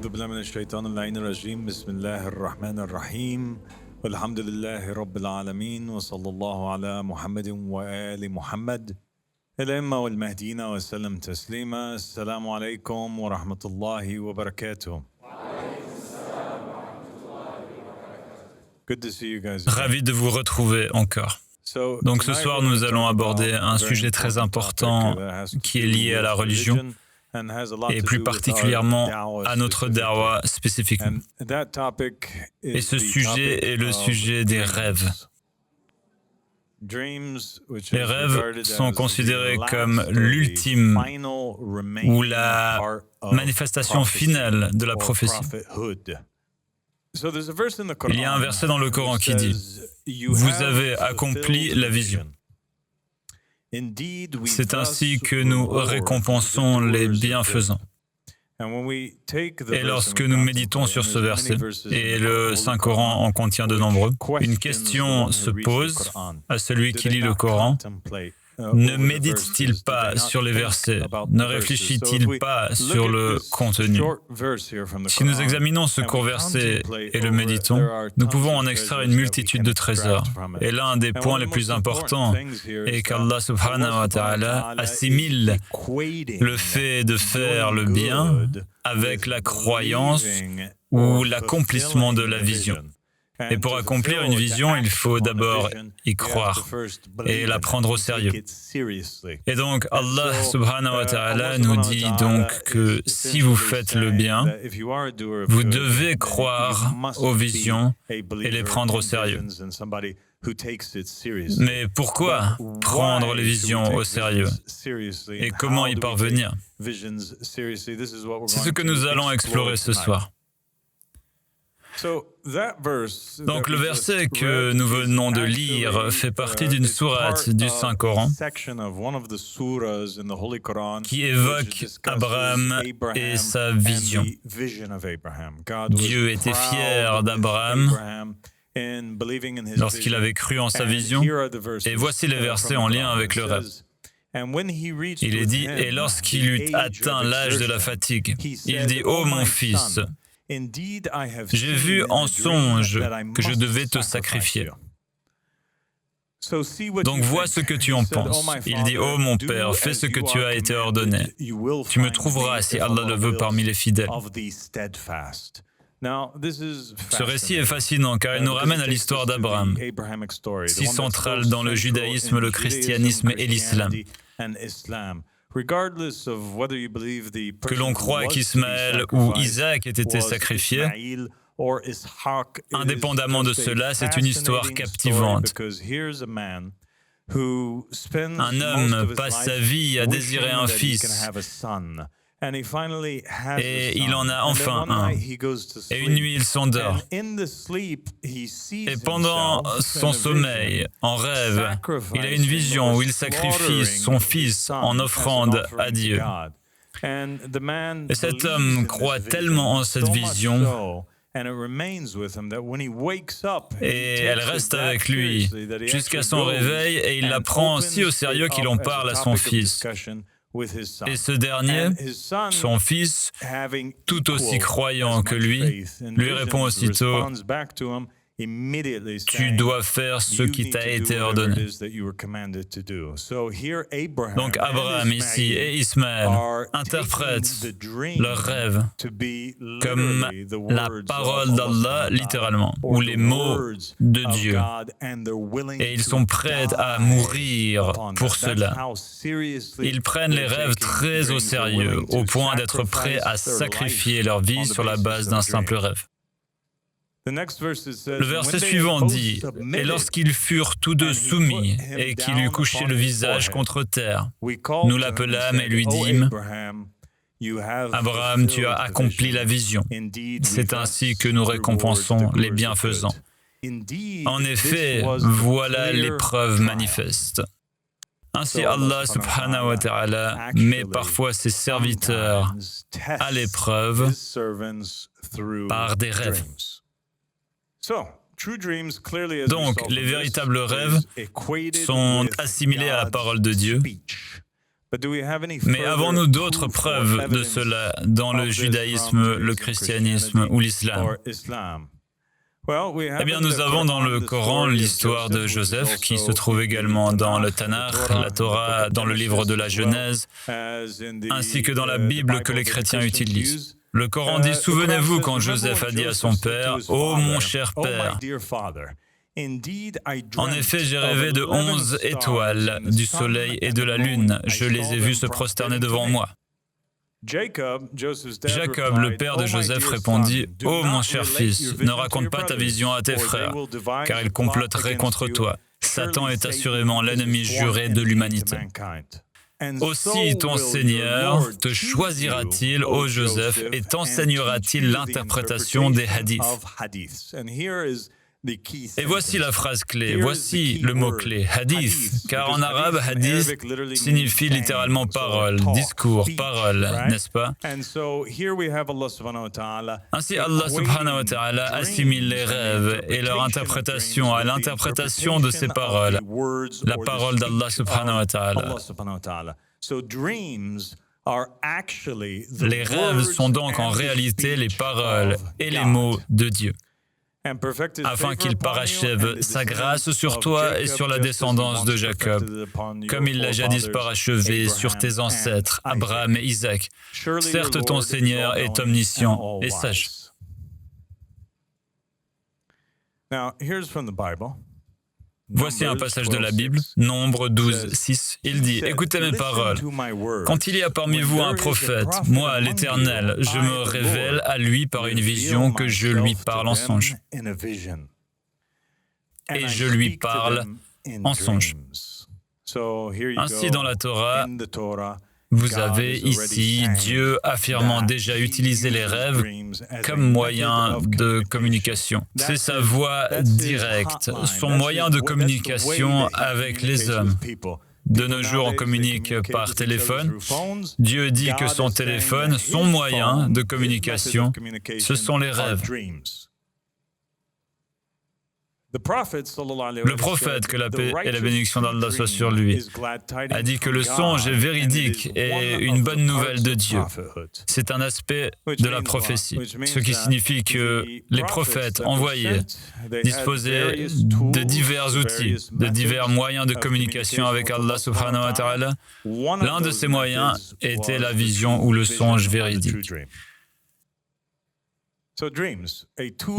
أعوذ بالله من الشيطان اللعين الرجيم بسم الله الرحمن الرحيم والحمد لله رب العالمين وصلى الله على محمد وآل محمد الأئمة والمهديين وسلم تسليما. السلام عليكم ورحمة الله وبركاته. Good to see you guys. Ravi de vous retrouver encore. Donc ce soir, nous allons aborder un sujet très important qui est lié à la religion et plus particulièrement à notre da'wa spécifiquement. Et ce sujet est le sujet des rêves. Les rêves sont considérés comme l'ultime ou la manifestation finale de la prophétie. Il y a un verset dans le Coran qui dit « Vous avez accompli la vision ». C'est ainsi que nous récompensons les bienfaisants. Et lorsque nous méditons sur ce verset, et le Saint-Coran en contient de nombreux, une question se pose à celui qui lit le Coran. Ne médite-t-il pas sur les versets? Ne réfléchit-il pas sur le contenu? Si nous examinons ce court verset et le méditons, nous pouvons en extraire une multitude de trésors. Et l'un des points les plus importants est qu'Allah subhanahu wa ta'ala assimile le fait de faire le bien avec la croyance ou l'accomplissement de la vision. Et pour accomplir une vision, il faut d'abord y croire et la prendre au sérieux. Et donc, Allah subhanahu wa ta'ala nous dit donc que si vous faites le bien, vous devez croire aux visions et les prendre au sérieux. Mais pourquoi prendre les visions au sérieux? Et comment y parvenir? C'est ce que nous allons explorer ce soir. Donc le verset que nous venons de lire fait partie d'une sourate du Saint-Coran qui évoque Abraham et sa vision. Dieu était fier d'Abraham lorsqu'il avait cru en sa vision, et voici les versets en lien avec le rêve. Il est dit, et lorsqu'il eut atteint l'âge de la fatigue, il dit, « Ô mon fils, j'ai vu en songe que je devais te sacrifier. Donc vois ce que tu en penses. » Il dit, « Ô mon père, fais ce que tu as été ordonné. Tu me trouveras, si Allah le veut, parmi les fidèles. » Ce récit est fascinant car il nous ramène à l'histoire d'Abraham, si centrale dans le judaïsme, le christianisme et l'islam. Que l'on croit qu'Ismaël ou Isaac aient été sacrifiés, indépendamment de cela, c'est une histoire captivante. Un homme passe sa vie à désirer un fils, et il en a enfin un. Et une nuit, il s'endort. Et pendant son sommeil, en rêve, il a une vision où il sacrifie son fils en offrande à Dieu. Et cet homme croit tellement en cette vision, et elle reste avec lui jusqu'à son réveil, et il la prend si au sérieux qu'il en parle à son fils. Et ce dernier, son fils, tout aussi croyant que lui répond aussitôt « Tu dois faire ce qui t'a été ordonné. » Donc Abraham ici et Ismaël interprètent leur rêve comme la parole d'Allah, littéralement, ou les mots de Dieu. Et ils sont prêts à mourir pour cela. Ils prennent les rêves très au sérieux, au point d'être prêts à sacrifier leur vie sur la base d'un simple rêve. Le verset suivant dit « Et lorsqu'ils furent tous deux soumis et qu'il eut couché le visage contre terre, nous l'appelâmes et lui dîmes « Abraham, tu as accompli la vision. C'est ainsi que nous récompensons les bienfaisants. En effet, voilà l'épreuve manifeste. » Ainsi Allah subhanahu wa ta'ala met parfois ses serviteurs à l'épreuve par des rêves. Donc, les véritables rêves sont assimilés à la parole de Dieu, Mais avons-nous d'autres preuves de cela dans le judaïsme, le christianisme ou l'islam? Eh bien, nous avons dans le Coran l'histoire de Joseph, qui se trouve également dans le Tanakh, la Torah, dans le livre de la Genèse, ainsi que dans la Bible que les chrétiens utilisent. Le Coran dit « Souvenez-vous quand Joseph a dit à son père « Ô mon cher père ». En effet, j'ai rêvé de 11 étoiles, du soleil et de la lune. Je les ai vues se prosterner devant moi. Jacob, le père de Joseph, répondit « Ô mon cher fils, ne raconte pas ta vision à tes frères, car ils comploteraient contre toi. Satan est assurément l'ennemi juré de l'humanité. Aussi ton Seigneur te choisira-t-il, ô Joseph, et t'enseignera-t-il l'interprétation des hadiths. » Et voici la phrase clé, voici le mot-clé, hadith, car en arabe, hadith signifie littéralement parole, discours, parole, n'est-ce pas? Ainsi, Allah subhanahu wa ta'ala assimile les rêves et leur interprétation à l'interprétation de ces paroles, la parole d'Allah subhanahu wa ta'ala. Les rêves sont donc en réalité les paroles et les mots de Dieu, afin qu'il parachève sa grâce sur toi et sur la descendance de Jacob, comme il l'a jadis parachevé sur tes ancêtres, Abraham et Isaac. Certes, ton Seigneur est omniscient et sage. Voici un passage de la Bible, Nombre 12, 6. Il dit « Écoutez mes paroles. Quand il y a parmi vous un prophète, moi, l'Éternel, je me révèle à lui par une vision que je lui parle en songe. Et je lui parle en songe. » Ainsi, dans la Torah, vous avez ici Dieu affirmant déjà utiliser les rêves comme moyen de communication. C'est sa voix directe, son moyen de communication avec les hommes. De nos jours, on communique par téléphone. Dieu dit que son téléphone, son moyen de communication, ce sont les rêves. Le prophète, que la paix et la bénédiction d'Allah soient sur lui, a dit que le songe est véridique et une bonne nouvelle de Dieu. C'est un aspect de la prophétie, ce qui signifie que les prophètes envoyés disposaient de divers outils, de divers moyens de communication avec Allah subhanahu wa ta'ala. L'un de ces moyens était la vision ou le songe véridique.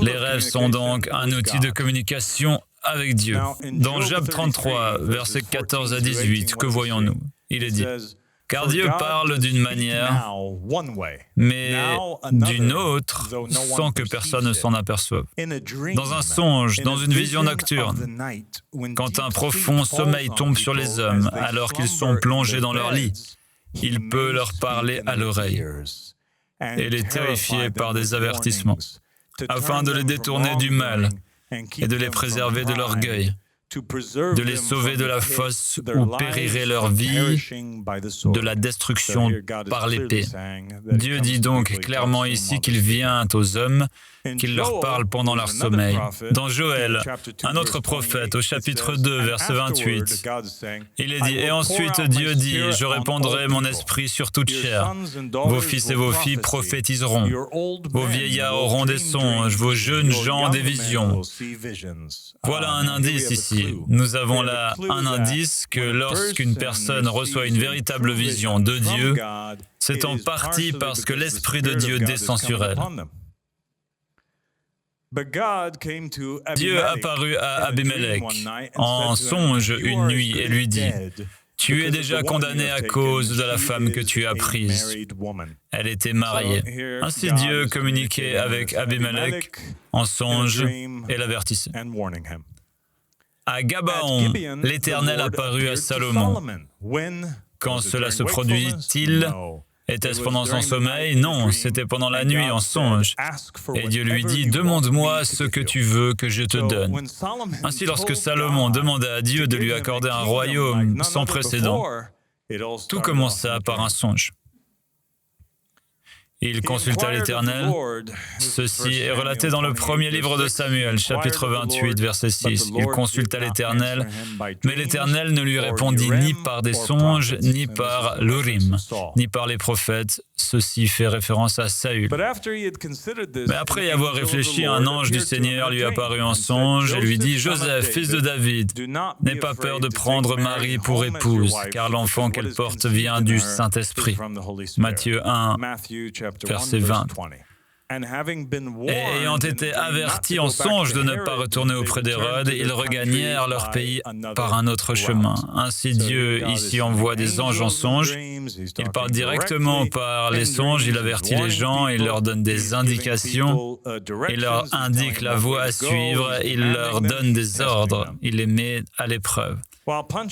Les rêves sont donc un outil de communication avec Dieu. Dans Job 33, versets 14 à 18, que voyons-nous? Il est dit « Car Dieu parle d'une manière, mais d'une autre, sans que personne ne s'en aperçoive. Dans un songe, dans une vision nocturne, quand un profond sommeil tombe sur les hommes, alors qu'ils sont plongés dans leur lit, il peut leur parler à l'oreille et les terrifier par des avertissements, afin de les détourner du mal et de les préserver de l'orgueil, de les sauver de la fosse où périrait leur vie, de la destruction par l'épée. Dieu dit donc clairement ici qu'il vient aux hommes, qu'il leur parle pendant leur sommeil. Dans Joël, un autre prophète, au chapitre 2, verset 28, il est dit « Et ensuite Dieu dit, je répandrai mon esprit sur toute chair. Vos fils et vos filles prophétiseront. Vos vieillards auront des songes, vos jeunes gens des visions. » Voilà un indice ici. Nous avons là un indice que lorsqu'une personne reçoit une véritable vision de Dieu, c'est en partie parce que l'Esprit de Dieu descend sur elle. Dieu apparut à Abimelech en songe une nuit et lui dit « Tu es déjà condamné à cause de la femme que tu as prise. » Elle était mariée. Ainsi Dieu communiquait avec Abimelech en songe et l'avertissait. À Gabaon, l'Éternel apparut à Salomon. Quand cela se produit-il? Était-ce pendant son sommeil? Non, c'était pendant la nuit en songe. Et Dieu lui dit, « Demande-moi ce que tu veux que je te donne. » Ainsi, lorsque Salomon demanda à Dieu de lui accorder un royaume sans précédent, tout commença par un songe. Il consulta l'Éternel. Ceci est relaté dans le premier livre de Samuel, chapitre 28, verset 6. Il consulta l'Éternel, mais l'Éternel ne lui répondit ni par des songes, ni par l'Urim, ni par les prophètes. Ceci fait référence à Saül. Mais après y avoir réfléchi, un ange du Seigneur lui apparut en songe et lui dit « Joseph, fils de David, n'aie pas peur de prendre Marie pour épouse, car l'enfant qu'elle porte vient du Saint-Esprit. » Matthieu 1, verset 20. Et ayant été avertis en songe de ne pas retourner auprès d'Hérode, ils regagnèrent leur pays par un autre chemin. Ainsi Dieu ici envoie des anges en songe. Il parle directement par les songes, il avertit les gens, il leur donne des indications, il leur indique la voie à suivre, il leur donne des ordres, il les met à l'épreuve.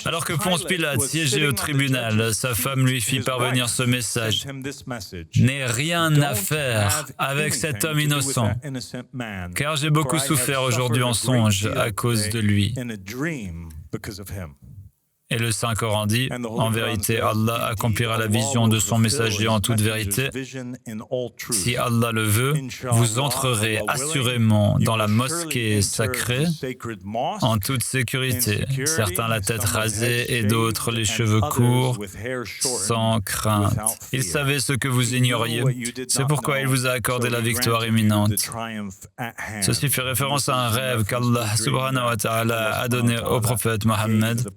Alors que Ponce Pilate siégeait au tribunal, sa femme lui fit parvenir ce message. « N'aie rien à faire avec cet homme innocent, car j'ai beaucoup souffert aujourd'hui en songe à cause de lui. » Et le Saint-Coran dit, en vérité, Allah accomplira la vision de son messager en toute vérité. Si Allah le veut, vous entrerez assurément dans la mosquée sacrée en toute sécurité, certains la tête rasée et d'autres les cheveux courts, sans crainte. Il savait ce que vous ignoriez, c'est pourquoi il vous a accordé la victoire imminente. Ceci fait référence à un rêve qu'Allah subhanahu wa ta'ala a donné au prophète Mohammed,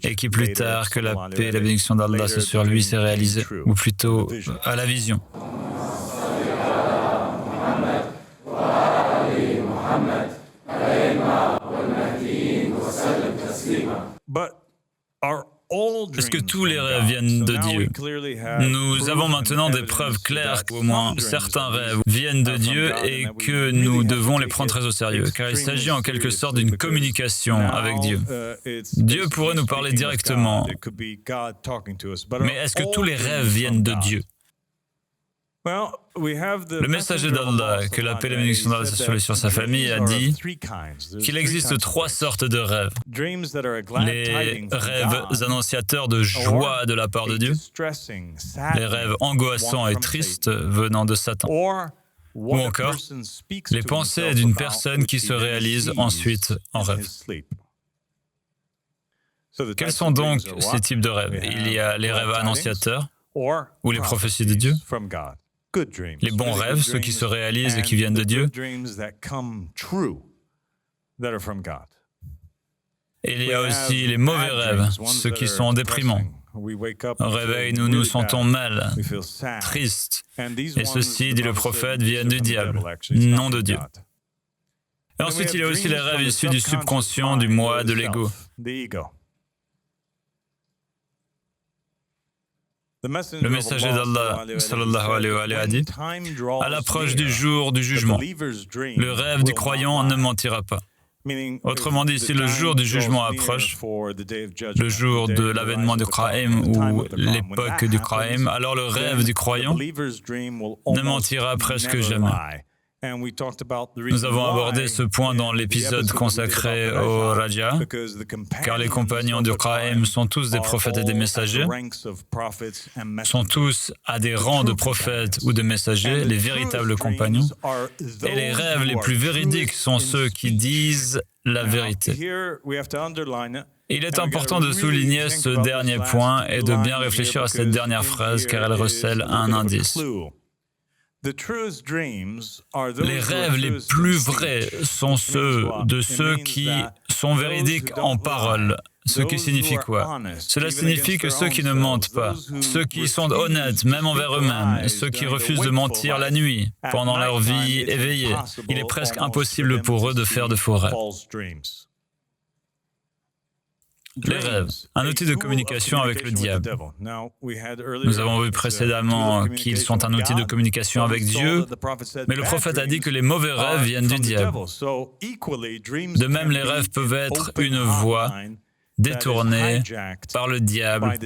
et qui plus tard que la paix et la bénédiction d'Allah sur lui s'est réalisée, ou plutôt à la vision. Est-ce que tous les rêves viennent de Dieu? Nous avons maintenant des preuves claires qu'au moins certains rêves viennent de Dieu et que nous devons les prendre très au sérieux, car il s'agit en quelque sorte d'une communication avec Dieu. Dieu pourrait nous parler directement, mais est-ce que tous les rêves viennent de Dieu? Le messager d'Allah, que la paix et la bénédiction d'Allah soit sur lui et sur sa famille, a dit qu'il existe 3 sortes de rêves. Les rêves annonciateurs de joie de la part de Dieu, les rêves angoissants et tristes venant de Satan, ou encore les pensées d'une personne qui se réalise ensuite en rêve. Quels sont donc ces types de rêves? Il y a les rêves annonciateurs, ou les prophéties de Dieu, les bons rêves, ceux qui se réalisent et qui viennent de Dieu. Et il y a aussi les mauvais rêves, ceux qui sont déprimants. Au réveil, nous nous sentons mal, tristes. Et ceux-ci, dit le prophète, viennent du diable, non de Dieu. Et ensuite, il y a aussi les rêves issus du subconscient, du moi, de l'ego. Le messager d'Allah, sallallahu alayhi wa sallam, a dit, à l'approche du jour du jugement, le rêve du croyant ne mentira pas. Autrement dit, si le jour du jugement approche, le jour de l'avènement du Qa'im ou l'époque du Qa'im, alors le rêve du croyant ne mentira presque jamais. Nous avons abordé ce point dans l'épisode consacré au Raja, car les compagnons du Qa'im sont tous des prophètes et des messagers, sont tous à des rangs de prophètes ou de messagers, les véritables compagnons, et les rêves les plus véridiques sont ceux qui disent la vérité. Il est important de souligner ce dernier point et de bien réfléchir à cette dernière phrase, car elle recèle un indice. Les rêves les plus vrais sont ceux de ceux qui sont véridiques en parole. Ce qui signifie quoi? Cela signifie que ceux qui ne mentent pas, ceux qui sont honnêtes même envers eux-mêmes, ceux qui refusent de mentir la nuit, pendant leur vie éveillée, il est presque impossible pour eux de faire de faux rêves. Les rêves, un outil de communication avec le diable. Nous avons vu précédemment qu'ils sont un outil de communication avec Dieu, mais le prophète a dit que les mauvais rêves viennent du diable. De même, les rêves peuvent être une voie détournée par le diable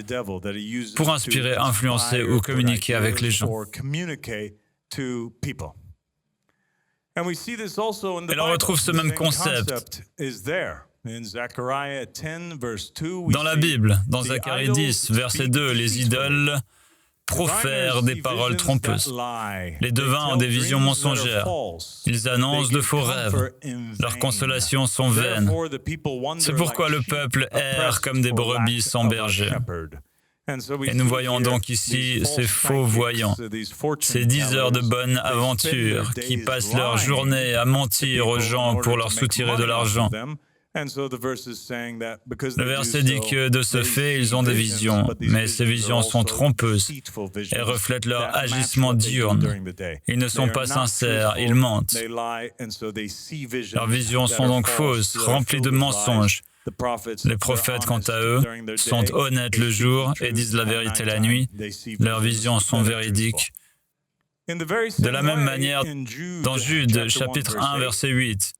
pour inspirer, influencer ou communiquer avec les gens. Et l'on retrouve ce même concept dans la Bible, dans Zacharie 10, verset 2, les idoles profèrent des paroles trompeuses. Les devins ont des visions mensongères. Ils annoncent de faux rêves. Leurs consolations sont vaines. C'est pourquoi le peuple erre comme des brebis sans berger. Et nous voyons donc ici ces faux voyants, ces diseurs de bonne aventure qui passent leur journée à mentir aux gens pour leur soutirer de l'argent. Le verset dit que de ce fait, ils ont des visions, mais ces visions sont trompeuses et reflètent leur agissement diurne. Ils ne sont pas sincères, ils mentent. Leurs visions sont donc fausses, remplies de mensonges. Les prophètes, quant à eux, sont honnêtes le jour et disent la vérité la nuit. Leurs visions sont véridiques. De la même manière, dans Jude, chapitre 1, verset 8,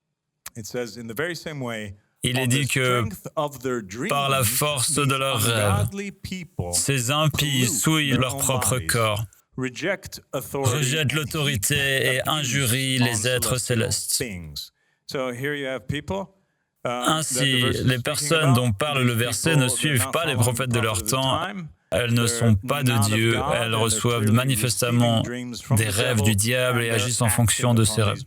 il est dit que par la force de leurs rêves, ces impies souillent leur propre corps, rejettent l'autorité et injurient les êtres célestes. Ainsi, les personnes dont parle le verset ne suivent pas les prophètes de leur temps. Elles ne sont pas de Dieu, elles reçoivent manifestement des rêves du diable et agissent en fonction de ces rêves.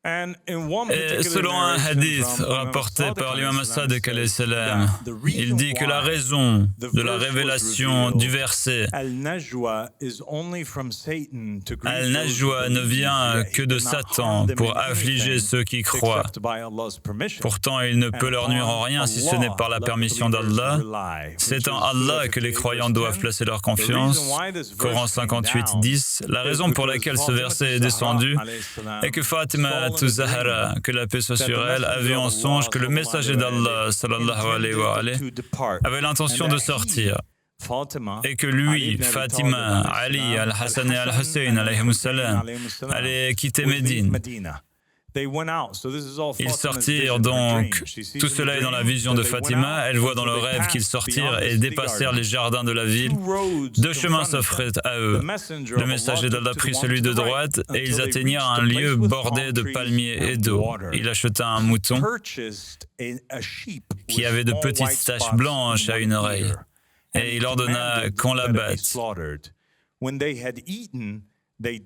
Et selon un hadith rapporté par l'imam Sadiq alayhi salam, il dit que la raison de la révélation du verset Al-Najwa ne vient que de Satan pour affliger ceux qui croient. Pourtant, il ne peut leur nuire en rien si ce n'est par la permission d'Allah. C'est en Allah que les croyants doivent placer leur confiance. Coran 58, 10. La raison pour laquelle ce verset est descendu est que Fatima Zahra, que la paix soit sur elle, a vu en songe que le messager d'Allah sallallahu alayhi wa alayhi, avait l'intention de sortir et que lui, Fatima, Ali, Al-Hassan et Al-Hussein alayhimus salam, allaient quitter Médine. Ils sortirent donc, tout cela est dans la vision de Fatima, elle voit dans le rêve qu'ils sortirent et dépassèrent les jardins de la ville. Deux chemins s'offraient à eux. Le messager d'Allah prit celui de droite et ils atteignirent un lieu bordé de palmiers et d'eau. Il acheta un mouton qui avait de petites taches blanches à une oreille et il ordonna qu'on l'abatte.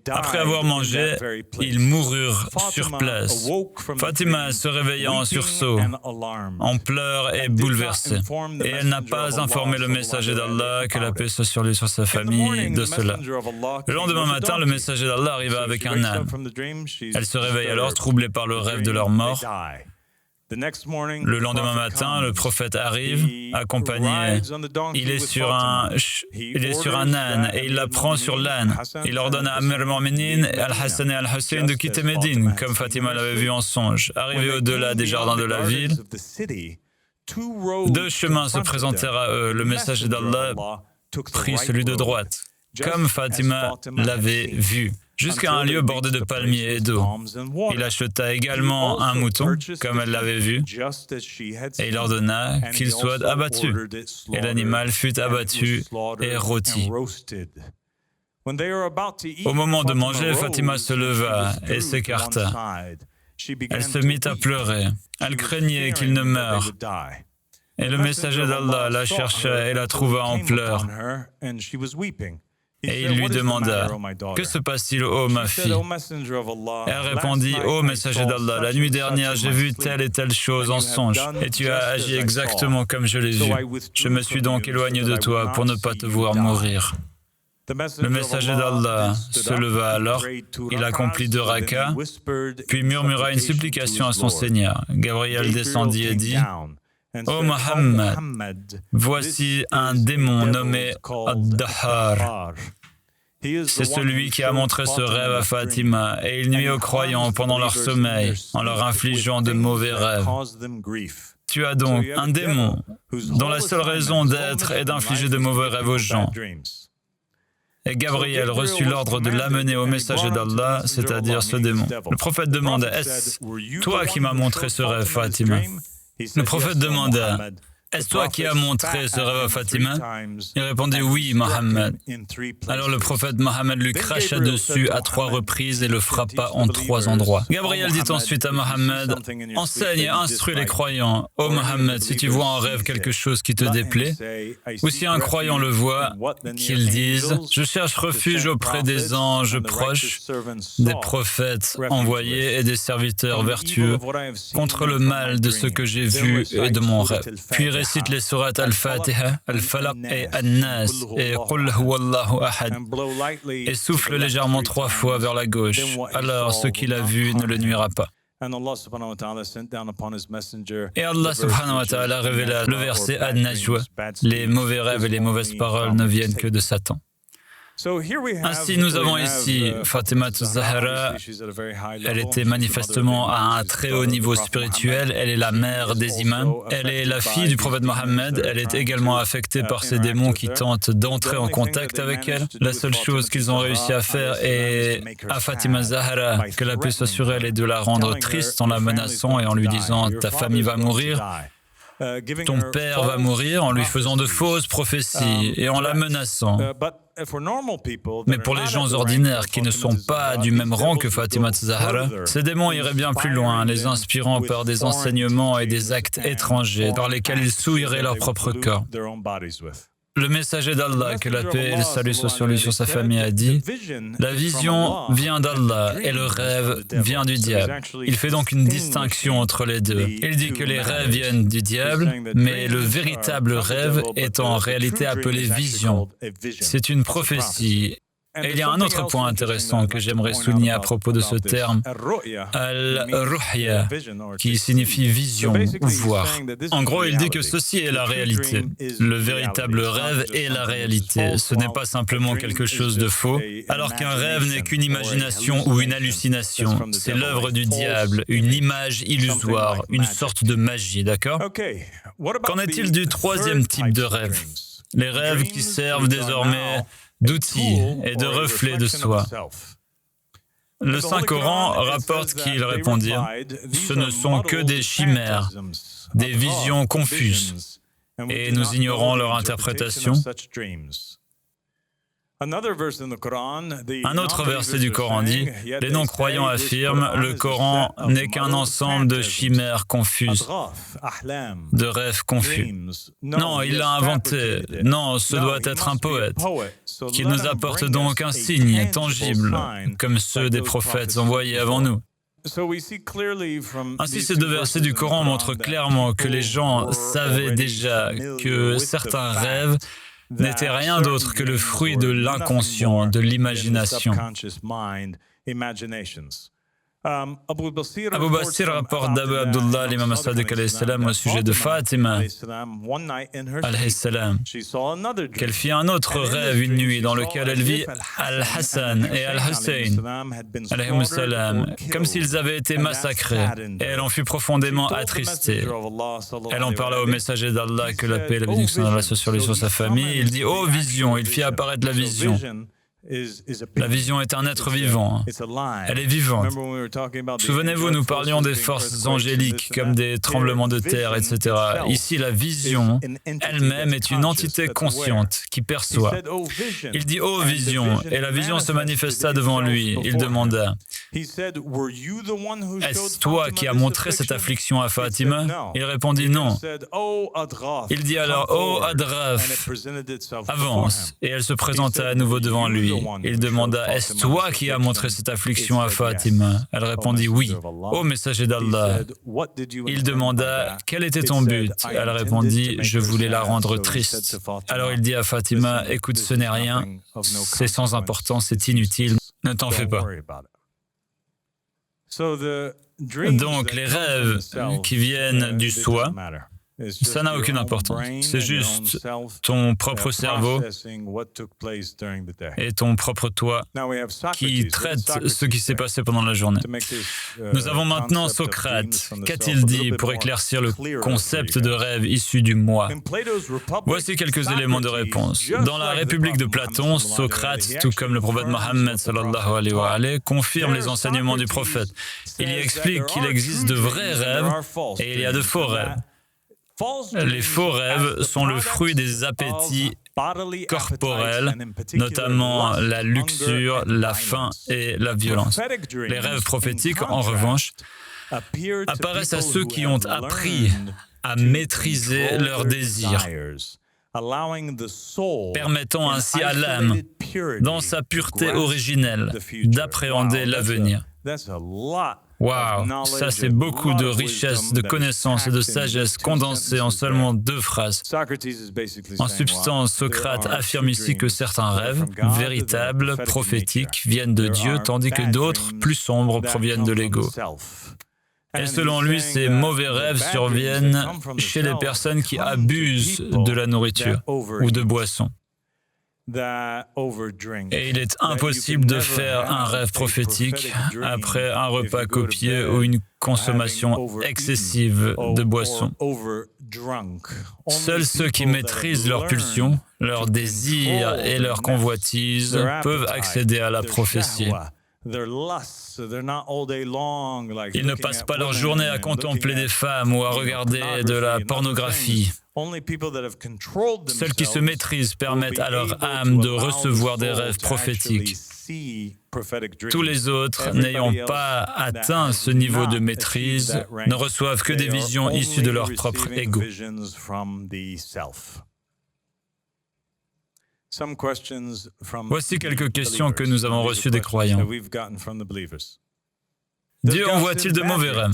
Après avoir mangé, ils moururent sur place. Fatima se réveilla en sursaut, en pleurs et bouleversée. Et elle n'a pas informé le messager d'Allah, que la paix soit sur lui et sur sa famille, de cela. Le lendemain matin, le messager d'Allah arriva avec un âne. Elle se réveille alors, troublée par le rêve de leur mort. Le lendemain matin, le prophète arrive, accompagné. Il est sur un âne et il la prend sur l'âne. Il ordonne à Amir al-Mu'minin, Al-Hassan et Al-Hussein de quitter Médine, comme Fatima l'avait vu en songe. Arrivé au-delà des jardins de la ville, deux chemins se présentèrent à eux. Le messager d'Allah prit celui de droite, comme Fatima l'avait vu, jusqu'à un lieu bordé de palmiers et d'eau. Il acheta également un mouton, comme elle l'avait vu, et il ordonna qu'il soit abattu. Et l'animal fut abattu et rôti. Au moment de manger, Fatima se leva et s'écarta. Elle se mit à pleurer. Elle craignait qu'il ne meure. Et le messager d'Allah la chercha et la trouva en pleurs. Et il lui demanda, « Que se passe-t-il, ô ma fille ?» Elle répondit, « Ô messager d'Allah, la nuit dernière, j'ai vu telle et telle chose en songe, et tu as agi exactement comme je l'ai vu. Je me suis donc éloigné de toi pour ne pas te voir mourir. » Le messager d'Allah se leva alors, il accomplit 2 rakas, puis murmura une supplication à son Seigneur. Gabriel descendit et dit, « Ô Mohammed, voici un démon nommé Ad-Dahar. C'est celui qui a montré ce rêve à Fatima et il nuit aux croyants pendant leur sommeil en leur infligeant de mauvais rêves. Tu as donc un démon dont la seule raison d'être est d'infliger de mauvais rêves aux gens. » Et Gabriel reçut l'ordre de l'amener au messager d'Allah, c'est-à-dire ce démon. Le prophète demanda, « Est-ce toi qui m'as montré ce rêve, Fatima ?» Le prophète demanda, est-ce toi qui as montré ce rêve à Fatima? Il répondit oui, Mohammed. Alors le prophète Mohammed lui cracha dessus à 3 reprises et le frappa en 3 endroits. Gabriel dit ensuite à Mohammed, enseigne et instruis les croyants. Ô Mohammed, si tu vois en rêve quelque chose qui te déplaît, ou si un croyant le voit, qu'il dise, je cherche refuge auprès des anges proches, des prophètes envoyés et des serviteurs vertueux contre le mal de ce que j'ai vu et de mon rêve. Puis récite les sourates Al-Fatiha, Al-Falaq et An-Nas et Qul huwallahu ahad et souffle légèrement 3 fois vers la gauche. Alors ce qu'il a vu ne le nuira pas. Et Allah subhanahu wa ta'ala révéla le verset An-Najwa. Les mauvais rêves et les mauvaises paroles ne viennent que de Satan. Ainsi, nous avons ici Fatima Zahra. Elle était manifestement à un très haut niveau spirituel. Elle est la mère des imams. Elle est la fille du prophète Mohammed. Elle est également affectée par ces démons qui tentent d'entrer en contact avec elle. La seule chose qu'ils ont réussi à faire est à Fatima Zahra, que la paix soit sur elle, et de la rendre triste en la menaçant et en lui disant « ta famille va mourir ». Ton père va mourir en lui faisant de fausses prophéties et en la menaçant. Mais pour les gens ordinaires qui ne sont pas du même rang que Fatima Zahra, ces démons iraient bien plus loin, les inspirant par des enseignements et des actes étrangers par lesquels ils souilleraient leur propre corps. Le messager d'Allah, que la paix et le salut soient sur lui, sur sa famille, a dit « La vision vient d'Allah et le rêve vient du diable. » Il fait donc une distinction entre les deux. Il dit que les rêves viennent du diable, mais le véritable rêve est en réalité appelé vision. C'est une prophétie. Et il y a un autre point intéressant que j'aimerais souligner à propos de ce terme, Al-Ruhya, qui signifie vision ou voir. En gros, il dit que ceci est la réalité. Le véritable rêve est la réalité. Ce n'est pas simplement quelque chose de faux, alors qu'un rêve n'est qu'une imagination ou une hallucination. C'est l'œuvre du diable, une image illusoire, une sorte de magie, d'accord? Qu'en est-il du 3e type de rêve? Les rêves qui servent désormais d'outils et de reflets de soi. Le Saint-Coran rapporte qu'ils répondirent « Ce ne sont que des chimères, des visions confuses, et nous ignorons leur interprétation. » Un autre verset du Coran dit « Les non-croyants affirment, le Coran n'est qu'un ensemble de chimères confuses, de rêves confus. Non, il l'a inventé. Non, ce doit être un poète, qui nous apporte donc un signe tangible, comme ceux des prophètes envoyés avant nous. » Ainsi, ces 2 versets du Coran montrent clairement que les gens savaient déjà que certains rêves n'était rien d'autre que le fruit de l'inconscient, de l'imagination. Abu Basir rapporte d'Abu Abdullah l'imam Sadiq au sujet de Fatima qu'elle fit un autre rêve une nuit dans lequel elle vit Al-Hassan et Al-Hussein comme s'ils avaient été massacrés, et elle en fut profondément attristée. Elle en parla au messager d'Allah, que la paix et la bénédiction d'Allah soient sur lui, sur sa famille. Il dit « Oh vision !» Il fit apparaître la vision. La vision est un être vivant. Elle est vivante. Souvenez-vous, nous parlions des forces angéliques comme des tremblements de terre, etc. Ici, la vision elle-même est une entité consciente qui perçoit. Il dit « Oh vision !» Et la vision se manifesta devant lui. Il demanda « Est-ce toi qui as montré cette affliction à Fatima ?» Il répondit « Non. » Il dit alors « Oh Adraf, avance !» Et elle se présenta à nouveau devant lui. Il demanda « Est-ce toi qui as montré cette affliction à Fatima ?» Elle répondit « Oui. » « Ô messager d'Allah !» Il demanda « Quel était ton but ?» Elle répondit « Je voulais la rendre triste. » Alors il dit à Fatima « Écoute, ce n'est rien, c'est sans importance, c'est inutile, ne t'en fais pas. » Donc les rêves qui viennent du soi, ça n'a aucune importance. C'est juste ton propre cerveau et ton propre toi qui traite ce qui s'est passé pendant la journée. Nous avons maintenant Socrate. Qu'a-t-il dit pour éclaircir le concept de rêve issu du moi? Voici quelques éléments de réponse. Dans la République de Platon, Socrate, tout comme le prophète Mohammed sallallahu alayhi wa alayhi, confirme les enseignements du prophète. Il y explique qu'il existe de vrais rêves et il y a de faux rêves. Les faux rêves sont le fruit des appétits corporels, notamment la luxure, la faim et la violence. Les rêves prophétiques, en revanche, apparaissent à ceux qui ont appris à maîtriser leurs désirs, permettant ainsi à l'âme, dans sa pureté originelle, d'appréhender l'avenir. Waouh, ça c'est beaucoup de richesse, de connaissances et de sagesse condensées en seulement 2 phrases. En substance, Socrate affirme ici que certains rêves, véritables, prophétiques, viennent de Dieu, tandis que d'autres, plus sombres, proviennent de l'ego. Et selon lui, ces mauvais rêves surviennent chez les personnes qui abusent de la nourriture ou de boissons. Et il est impossible de faire un rêve prophétique après un repas copieux ou une consommation excessive de boissons. Seuls ceux qui maîtrisent leurs pulsions, leurs désirs et leurs convoitises peuvent accéder à la prophétie. Ils ne passent pas leur journée à contempler des femmes ou à regarder de la pornographie. Ceux qui se maîtrisent permettent à leur âme de recevoir des rêves prophétiques. Tous les autres, n'ayant pas atteint ce niveau de maîtrise, ne reçoivent que des visions issues de leur propre ego. Voici quelques questions que nous avons reçues des croyants. Dieu envoie-t-il de mauvais rêves?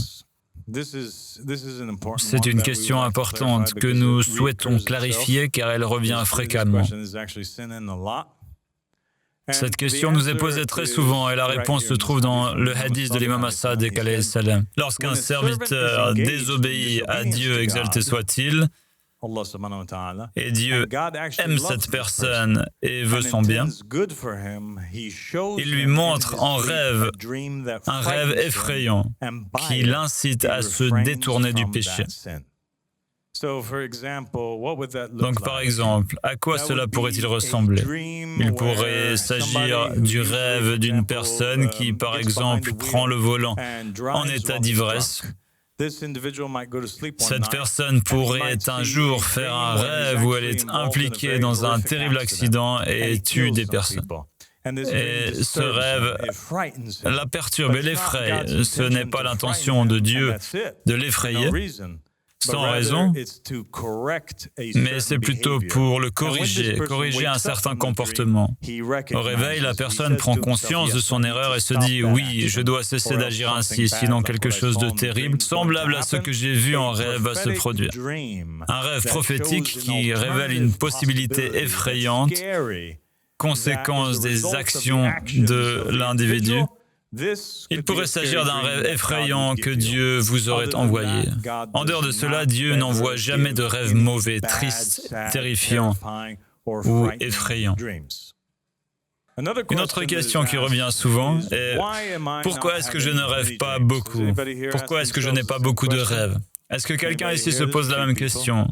C'est une question importante que nous souhaitons clarifier car elle revient fréquemment. Cette question nous est posée très souvent et la réponse se trouve dans le hadith de l'imam as-Sadiq alayhi salam. Lorsqu'un serviteur désobéit à Dieu, exalté soit-il, et Dieu aime cette personne et veut son bien, il lui montre en rêve un rêve effrayant qui l'incite à se détourner du péché. Donc par exemple, à quoi cela pourrait-il ressembler? Il pourrait s'agir du rêve d'une personne qui, par exemple, prend le volant en état d'ivresse. Cette personne pourrait un jour faire un rêve où elle est impliquée dans un terrible accident et tue des personnes. Et ce rêve la perturbe et l'effraie. Ce n'est pas l'intention de Dieu de l'effrayer, sans raison, mais c'est plutôt pour le corriger un certain comportement. Au réveil, la personne prend conscience de son erreur et se dit « Oui, je dois cesser d'agir ainsi, sinon quelque chose de terrible, semblable à ce que j'ai vu en rêve, va se produire. » Un rêve prophétique qui révèle une possibilité effrayante, conséquence des actions de l'individu. Il pourrait s'agir d'un rêve effrayant que Dieu vous aurait envoyé. En dehors de cela, Dieu n'envoie jamais de rêves mauvais, tristes, terrifiants ou effrayants. Une autre question qui revient souvent est « Pourquoi est-ce que je ne rêve pas beaucoup? Pourquoi est-ce que je n'ai pas beaucoup de rêves ?» Est-ce que quelqu'un ici se pose la même question?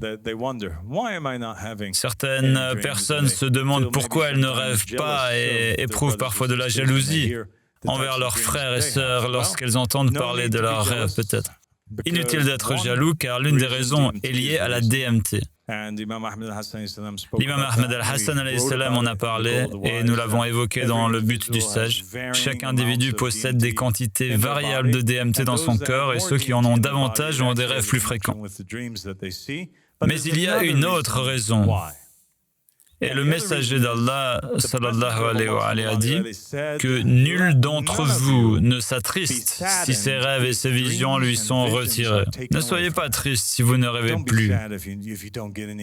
Certaines personnes se demandent pourquoi elles ne rêvent pas et éprouvent parfois de la jalousie envers leurs frères et sœurs lorsqu'elles entendent parler de leurs rêves peut-être. Inutile d'être jaloux car l'une des raisons est liée à la DMT. L'imam Ahmed al-Hassan alayhi salam en a parlé et nous l'avons évoqué dans le but du sage. Chaque individu possède des quantités variables de DMT dans son corps et ceux qui en ont davantage ont des rêves plus fréquents. Mais il y a une autre raison. Et le messager d'Allah, sallallahu alayhi wa alayhi, a dit que nul d'entre vous ne s'attriste si ses rêves et ses visions lui sont retirés. Ne soyez pas triste si vous ne rêvez plus.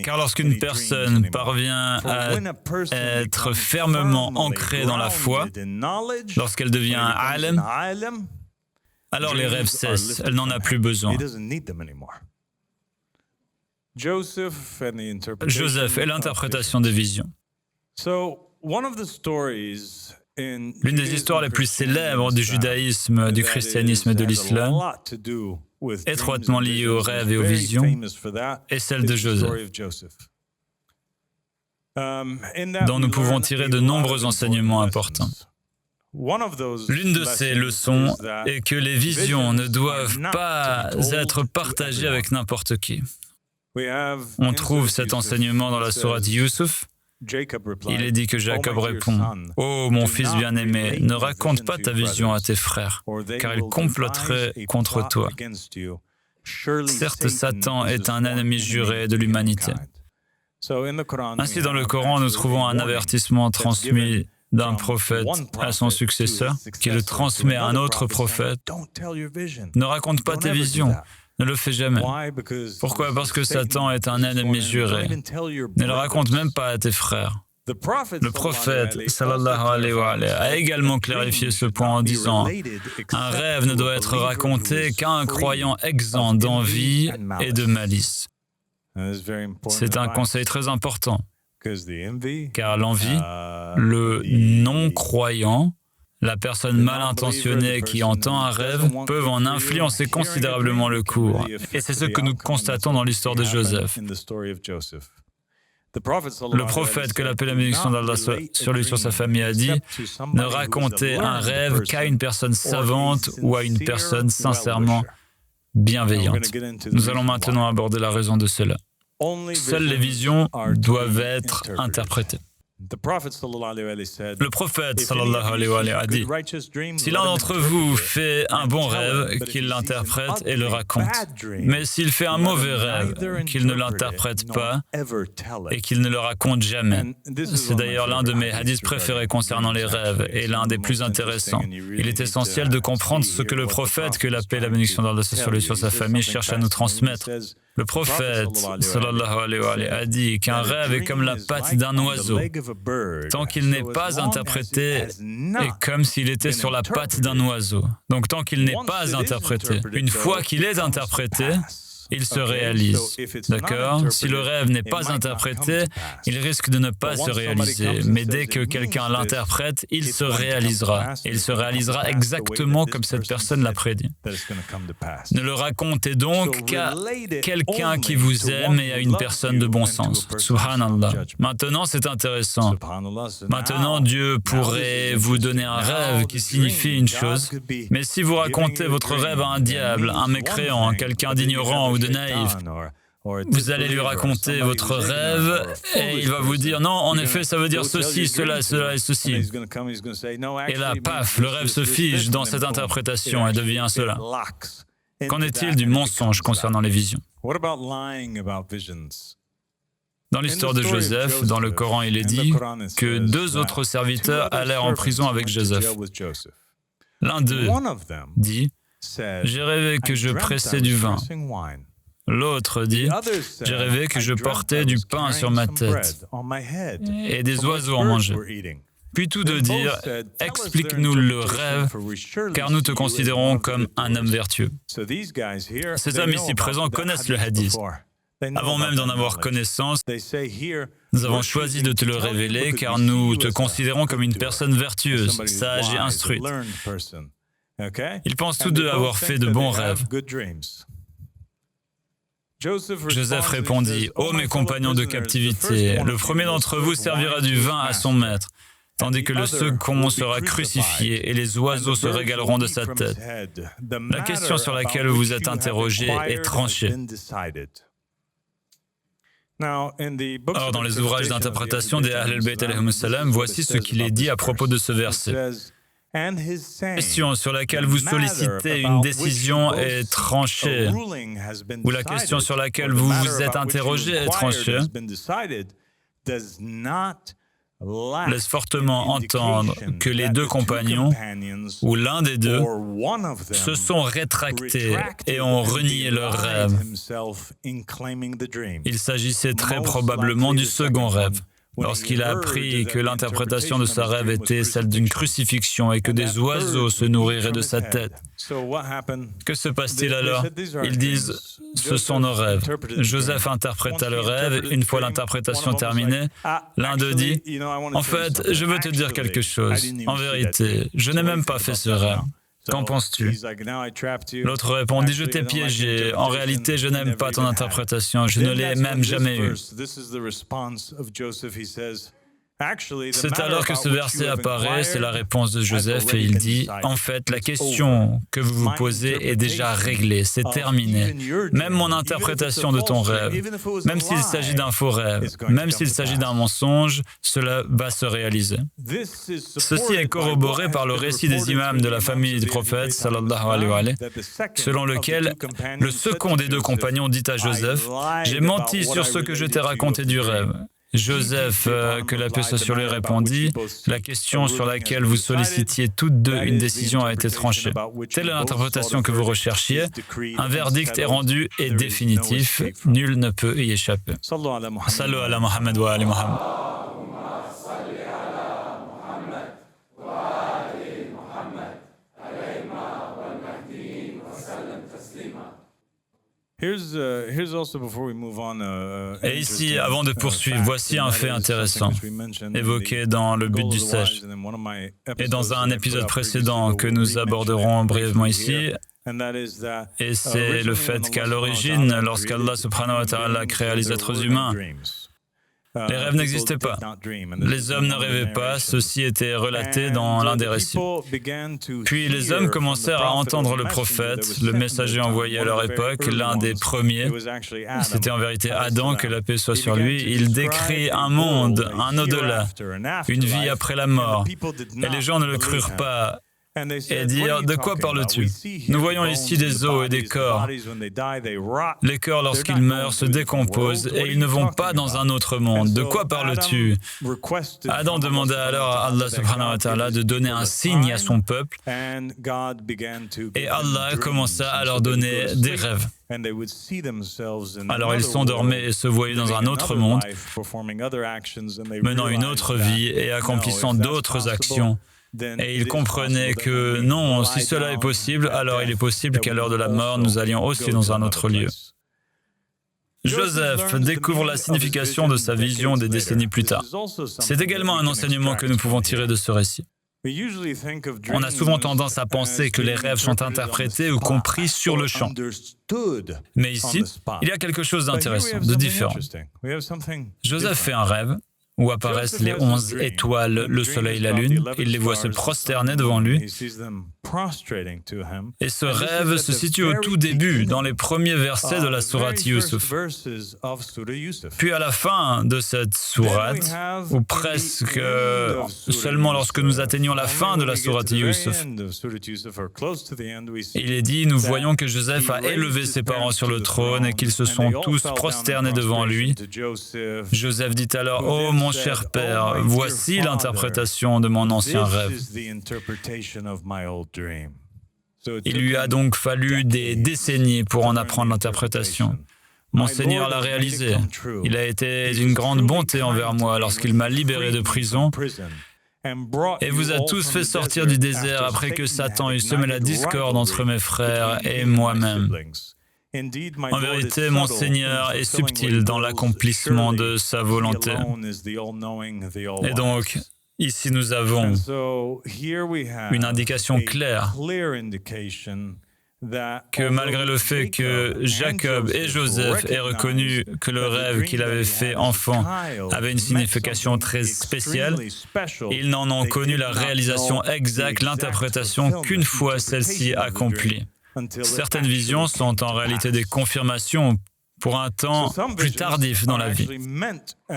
Car lorsqu'une personne parvient à être fermement ancrée dans la foi, lorsqu'elle devient alim, alors les rêves cessent, elle n'en a plus besoin. Joseph et l'interprétation des visions. L'une des histoires les plus célèbres du judaïsme, du christianisme et de l'islam, étroitement liée aux rêves et aux visions, est celle de Joseph, dont nous pouvons tirer de nombreux enseignements importants. L'une de ces leçons est que les visions ne doivent pas être partagées avec n'importe qui. On trouve cet enseignement dans la sourate Yusuf. Il est dit que Jacob répond « Oh, mon fils bien-aimé, ne raconte pas ta vision à tes frères, car ils comploteraient contre toi. Certes, Satan est un ennemi juré de l'humanité. » Ainsi, dans le Coran, nous trouvons un avertissement transmis d'un prophète à son successeur, qui le transmet à un autre prophète. Ne raconte pas tes visions. Ne le fais jamais. Pourquoi? Parce que Satan est un ennemi juré. Ne le raconte même pas à tes frères. Le prophète, sallallahu alayhi wa alayhi, a également clarifié ce point en disant « Un rêve ne doit être raconté qu'à un croyant exempt d'envie et de malice. » C'est un conseil très important, car l'envie, le non-croyant, la personne mal intentionnée qui entend un rêve peuvent en influencer considérablement le cours. Et c'est ce que nous constatons dans l'histoire de Joseph. Le prophète, que la paix et la bénédiction d'Allah sur lui, sur sa famille, a dit « Ne racontez un rêve qu'à une personne savante ou à une personne sincèrement bienveillante. » Nous allons maintenant aborder la raison de cela. Seules les visions doivent être interprétées. Le prophète sallallahu alayhi wa alayhi a dit « Si l'un d'entre vous fait un bon rêve, qu'il l'interprète et le raconte. Mais s'il fait un mauvais rêve, qu'il ne l'interprète pas et qu'il ne le raconte jamais. » C'est d'ailleurs l'un de mes hadiths préférés concernant les rêves et l'un des plus intéressants. Il est essentiel de comprendre ce que le prophète, que la paix et la bénédiction d'Allah sur lui, sur sa famille, cherche à nous transmettre. Le prophète sallallahu alayhi wa alayhi a dit qu'un rêve est comme la patte d'un oiseau. Tant qu'il n'est pas interprété, est comme s'il était sur la patte d'un oiseau. Donc tant qu'il n'est pas interprété, une fois qu'il est interprété, il se réalise. D'accord? Si le rêve n'est pas interprété, il risque de ne pas se réaliser. Mais dès que quelqu'un l'interprète, il se réalisera. Et il se réalisera exactement comme cette personne l'a prédit. Ne le racontez donc qu'à quelqu'un qui vous aime et à une personne de bon sens. Subhanallah. Maintenant, c'est intéressant. Maintenant, Dieu pourrait vous donner un rêve qui signifie une chose. Mais si vous racontez votre rêve à un diable, un mécréant, quelqu'un d'ignorant ou de naïf, vous allez lui raconter votre rêve et il va vous dire « Non, en effet, ça veut dire ceci, cela, cela et ceci. » Et là, paf, le rêve se fige dans cette interprétation et devient cela. Qu'en est-il du mensonge concernant les visions? Dans l'histoire de Joseph, dans le Coran, il est dit que 2 autres serviteurs allèrent en prison avec Joseph. L'un d'eux dit « J'ai rêvé que je pressais du vin. » L'autre dit « J'ai rêvé que je portais du pain sur ma tête et des oiseaux en mangeaient. » Puis tous deux dirent « Explique-nous le rêve, car nous te considérons comme un homme vertueux. » Ces hommes ici présents connaissent le hadith. Avant même d'en avoir connaissance, nous avons choisi de te le révéler, car nous te considérons comme une personne vertueuse, sage et instruite. Ils pensent tous deux avoir fait de bons rêves. Joseph répondit « Ô mes compagnons de captivité, le premier d'entre vous servira du vin à son maître, tandis que le second sera crucifié et les oiseaux se régaleront de sa tête. La question sur laquelle vous vous êtes interrogé est tranchée. » Or, dans les ouvrages d'interprétation des Ahl al-Bayt alayhim salam, voici ce qu'il est dit à propos de ce verset. La question sur laquelle vous sollicitez une décision est tranchée, ou la question sur laquelle vous vous êtes interrogé est tranchée, laisse fortement entendre que les 2 compagnons, ou l'un des 2, se sont rétractés et ont renié leur rêve. Il s'agissait très probablement du second rêve. Lorsqu'il a appris que l'interprétation de sa rêve était celle d'une crucifixion et que des oiseaux se nourriraient de sa tête. Que se passe-t-il alors? Ils disent « Ce sont nos rêves ». Joseph interpréta le rêve. Une fois l'interprétation terminée, l'un d'eux dit « En fait, je veux te dire quelque chose. En vérité, je n'ai même pas fait ce rêve. Qu'en penses-tu » L'autre répondit « Je t'ai piégé. En réalité, je n'aime pas ton interprétation. Je ne l'ai même jamais eue. » C'est alors que ce verset apparaît, c'est la réponse de Joseph et il dit « En fait, la question que vous vous posez est déjà réglée, c'est terminé. Même mon interprétation de ton rêve, même s'il s'agit d'un faux rêve, même s'il s'agit d'un mensonge, cela va se réaliser. » Ceci est corroboré par le récit des imams de la famille du prophète, sallallahu alayhi wa sallam, selon lequel le second des deux compagnons dit à Joseph « J'ai menti sur ce que je t'ai raconté du rêve. » Joseph, que la paix soit sur lui, répondit « La question sur laquelle vous sollicitiez toutes deux une décision a été tranchée. Telle est l'interprétation que vous recherchiez. Un verdict est rendu et définitif. Nul ne peut y échapper. » Sallu ala Muhammad wa ali Muhammad. Et ici, avant de poursuivre, voici un fait intéressant, évoqué dans le but du sage, et dans un épisode précédent que nous aborderons brièvement ici, et c'est le fait qu'à l'origine, lorsqu'Allah subhanahu wa ta'ala créa les êtres humains, les rêves n'existaient pas. Les hommes ne rêvaient pas, ceci était relaté dans l'un des récits. Puis les hommes commencèrent à entendre le prophète, le messager envoyé à leur époque, l'un des premiers. C'était en vérité Adam, que la paix soit sur lui. Il décrit un monde, un au-delà, une vie après la mort. Et les gens ne le crurent pas. Et dirent « De quoi parles-tu ? Nous voyons ici des os et des corps. Les corps, lorsqu'ils meurent, se décomposent et ils ne vont pas dans un autre monde. De quoi parles-tu » Adam demanda alors à Allah subhanahu wa ta'ala de donner un signe à son peuple et Allah commença à leur donner des rêves. Alors ils s'endormaient et se voyaient dans un autre monde, menant une autre vie et accomplissant d'autres actions. Et ils comprenaient que non, si cela est possible, alors il est possible qu'à l'heure de la mort, nous allions aussi dans un autre lieu. Joseph découvre la signification de sa vision des décennies plus tard. C'est également un enseignement que nous pouvons tirer de ce récit. On a souvent tendance à penser que les rêves sont interprétés ou compris sur le champ. Mais ici, il y a quelque chose d'intéressant, de différent. Joseph fait un rêve où apparaissent les 11 étoiles, le soleil, la lune. Il les voit se prosterner devant lui. Et ce rêve se situe au tout début, dans les premiers versets de la sourate Yusuf. Puis à la fin de cette sourate, ou presque seulement lorsque nous atteignons la fin de la sourate Yusuf, il est dit, nous voyons que Joseph a élevé ses parents sur le trône et qu'ils se sont tous prosternés devant lui. Joseph dit alors, « Oh mon cher père, voici l'interprétation de mon ancien rêve. » Il lui a donc fallu des décennies pour en apprendre l'interprétation. Mon Seigneur l'a réalisé. Il a été d'une grande bonté envers moi lorsqu'il m'a libéré de prison et vous a tous fait sortir du désert après que Satan eut semé la discorde entre mes frères et moi-même. En vérité, mon Seigneur est subtil dans l'accomplissement de sa volonté. Et donc, ici nous avons une indication claire que malgré le fait que Jacob et Joseph aient reconnu que le rêve qu'il avait fait enfant avait une signification très spéciale, ils n'en ont connu la réalisation exacte, l'interprétation qu'une fois celle-ci accomplie. Certaines visions sont en réalité des confirmations pour un temps plus tardif dans la vie.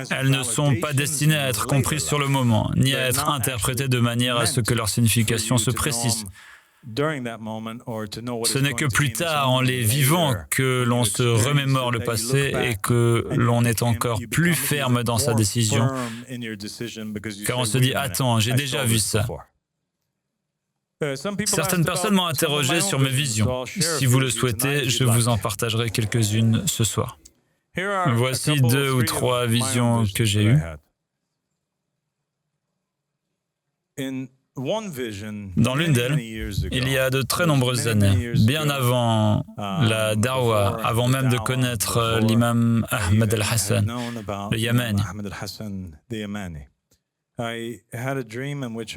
Elles ne sont pas destinées à être comprises sur le moment, ni à être interprétées de manière à ce que leur signification se précise. Ce n'est que plus tard, en les vivant, que l'on se remémore le passé et que l'on est encore plus ferme dans sa décision, car on se dit « Attends, j'ai déjà vu ça ». Certaines personnes m'ont interrogé sur mes visions. Si vous le souhaitez, je vous en partagerai quelques-unes ce soir. Voici 2 ou 3 visions que j'ai eues. Dans l'une d'elles, il y a de très nombreuses années, bien avant la Darwa, avant même de connaître l'imam Ahmed al-Hassan, le Yémeni.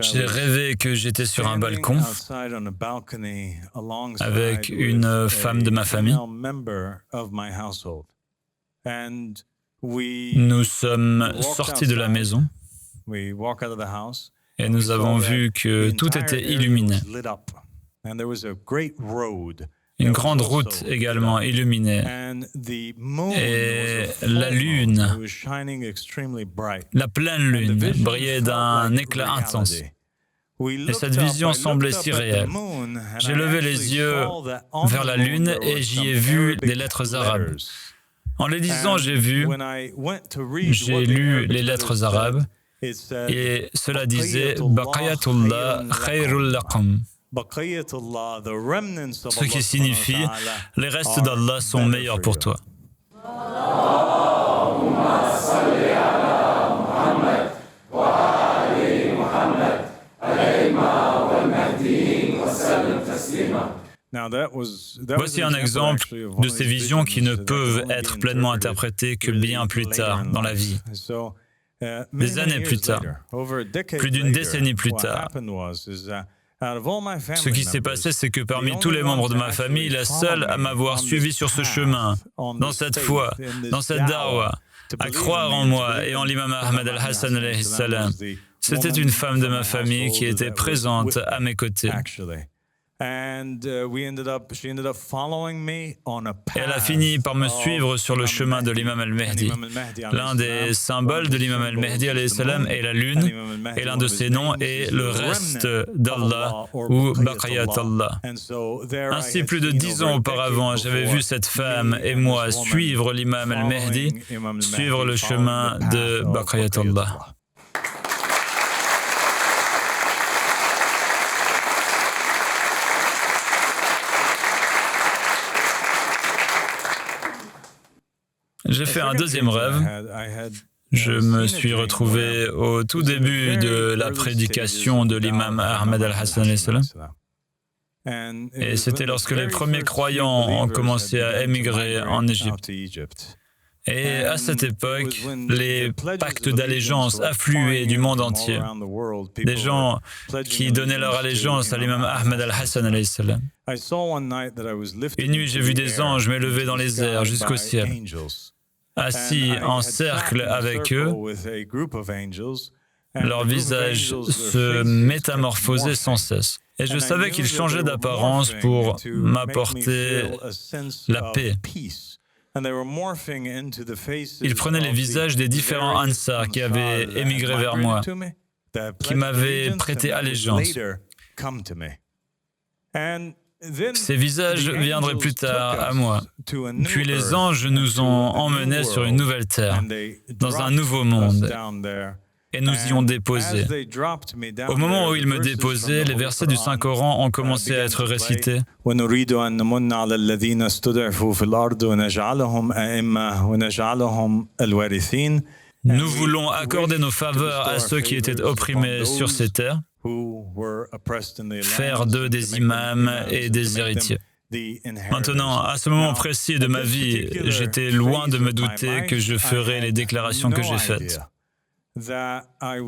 J'ai rêvé que j'étais sur un balcon avec une femme de ma famille. Nous sommes sortis de la maison Et nous avons vu que tout était illuminé. Une grande route également illuminée. Et la lune, la pleine lune, brillait d'un éclat intense. Et cette vision semblait si réelle. J'ai levé les yeux vers la lune et j'y ai vu des lettres arabes. En les lisant, j'ai lu les lettres arabes et cela disait « Baqayatullah khayrul lakum ». Ce qui signifie « Les restes d'Allah sont meilleurs pour toi ». Voici un exemple de ces visions qui ne peuvent être pleinement interprétées que bien plus tard dans la vie. Des années plus tard, plus d'une décennie plus tard, ce qui s'est passé, c'est que parmi tous les membres de ma famille, la seule à m'avoir suivi sur ce chemin, dans cette foi, dans cette da'wa, à croire en moi et en l'imam Ahmad al-Hassan alayhi salam, c'était une femme de ma famille qui était présente à mes côtés. Et elle a fini par me suivre sur le chemin de l'imam al-Mahdi. L'un des symboles de l'imam al-Mahdi alayhi salam est la lune, et l'un de ses noms est le reste d'Allah ou Baqayat Allah. Ainsi, plus de 10 ans auparavant, j'avais vu cette femme et moi suivre l'imam al-Mahdi, suivre le chemin de Baqayat Allah. J'ai fait un deuxième rêve. Je me suis retrouvé au tout début de la prédication de l'imam Ahmad al-Hassan alayhi salam. Et c'était lorsque les premiers croyants ont commencé à émigrer en Égypte. Et à cette époque, les pactes d'allégeance affluaient du monde entier. Des gens qui donnaient leur allégeance à l'imam Ahmad al-Hassan alayhi salam. Une nuit, j'ai vu des anges m'élever dans les airs jusqu'au ciel. Assis en cercle avec eux, leurs visages se métamorphosaient sans cesse. Et je savais qu'ils changeaient d'apparence pour m'apporter la paix. Ils prenaient les visages des différents Ansar qui avaient émigré vers moi, qui m'avaient prêté allégeance. Ces visages viendraient plus tard à moi. Puis les anges nous ont emmenés sur une nouvelle terre, dans un nouveau monde, et nous y ont déposés. Au moment où ils me déposaient, les versets du Saint-Coran ont commencé à être récités. Nous voulons accorder nos faveurs à ceux qui étaient opprimés sur ces terres, faire d'eux des imams et des héritiers. Maintenant, à ce moment précis de ma vie, j'étais loin de me douter que je ferais les déclarations que j'ai faites.